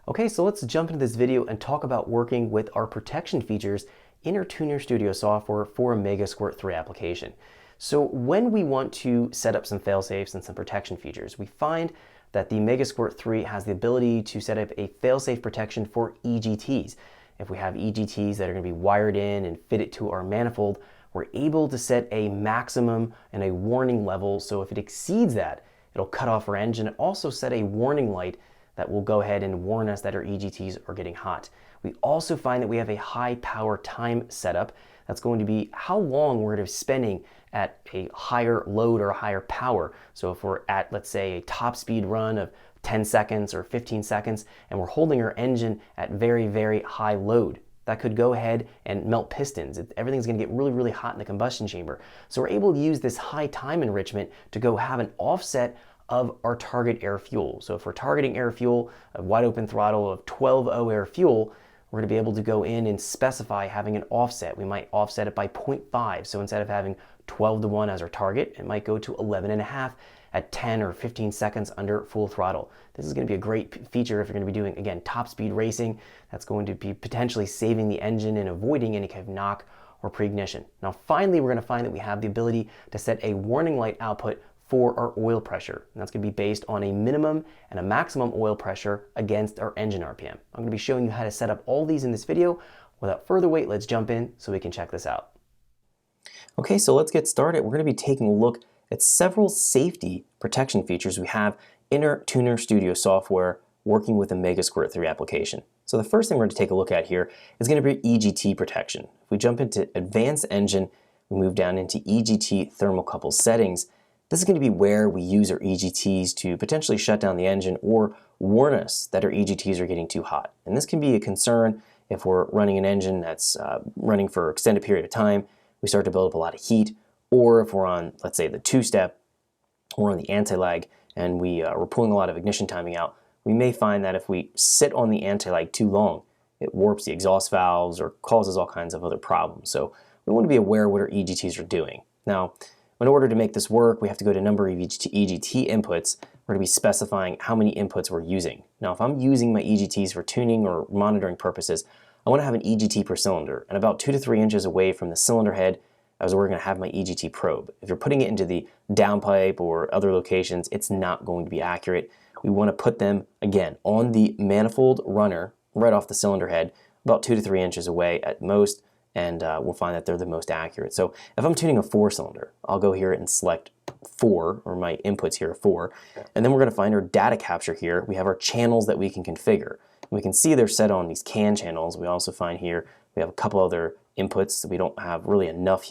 Okay, so let's jump into this video and talk about working with our protection features in our Tuner Studio software for a Megasquirt 3 application. So when we want to set up some failsafes and some protection features, we find that the Megasquirt 3 has the ability to set up a failsafe protection for EGTs. If we have EGTs that are going to be wired in and fitted to our manifold, we're able to set a maximum and a warning level. So if it exceeds that, it'll cut off our engine. It also set a warning light that will go ahead and warn us that our EGTs are getting hot. We also find that we have a high power time setup. That's going to be how long we're going to be spending at a higher load or a higher power. So if we're at, let's say, a top speed run of 10 seconds or 15 seconds, and we're holding our engine at very, very high load, that could go ahead and melt pistons. Everything's going to get really, really hot in the combustion chamber. So we're able to use this high time enrichment to go have an offset of our target air fuel. So if we're targeting air fuel, a wide open throttle of 12O air fuel, we're going to be able to go in and specify having an offset. We might offset it by 0.5. So instead of having 12:1 as our target, it might go to 11.5 at 10 or 15 seconds under full throttle. This is going to be a great feature if you're going to be doing, again, top speed racing. That's going to be potentially saving the engine and avoiding any kind of knock or pre-ignition. Now finally, we're going to find that we have the ability to set a warning light output for our oil pressure. And that's going to be based on a minimum and a maximum oil pressure against our engine RPM. I'm going to be showing you how to set up all these in this video. Without further wait, let's jump in so we can check this out. Okay, so let's get started. We're going to be taking a look at several safety protection features we have in our Tuner Studio software working with a Megasquirt 3 application. So the first thing we're going to take a look at here is going to be EGT protection. If we jump into Advanced Engine, we move down into EGT Thermocouple Settings. This is going to be where we use our EGTs to potentially shut down the engine or warn us that our EGTs are getting too hot. And this can be a concern if we're running an engine that's running for an extended period of time. We start to build up a lot of heat, or if we're on, let's say, the two-step, or on the anti-lag, and we're pulling a lot of ignition timing out, we may find that if we sit on the anti-lag too long, it warps the exhaust valves or causes all kinds of other problems. So we want to be aware of what our EGTs are doing. Now, in order to make this work, we have to go to number of EGT inputs. We're going to be specifying how many inputs we're using. Now, if I'm using my EGTs for tuning or monitoring purposes, I want to have an EGT per cylinder, and about 2 to 3 inches away from the cylinder head is where we're going to have my EGT probe. If you're putting it into the downpipe or other locations, it's not going to be accurate. We want to put them, again, on the manifold runner right off the cylinder head, about 2 to 3 inches away at most, and we'll find that they're the most accurate. So if I'm tuning a 4-cylinder, I'll go here and select 4, or my inputs here are 4, and then we're going to find our data capture here. We have our channels that we can configure. We can see they're set on these CAN channels. We also find here we have a couple other inputs. We don't have really enough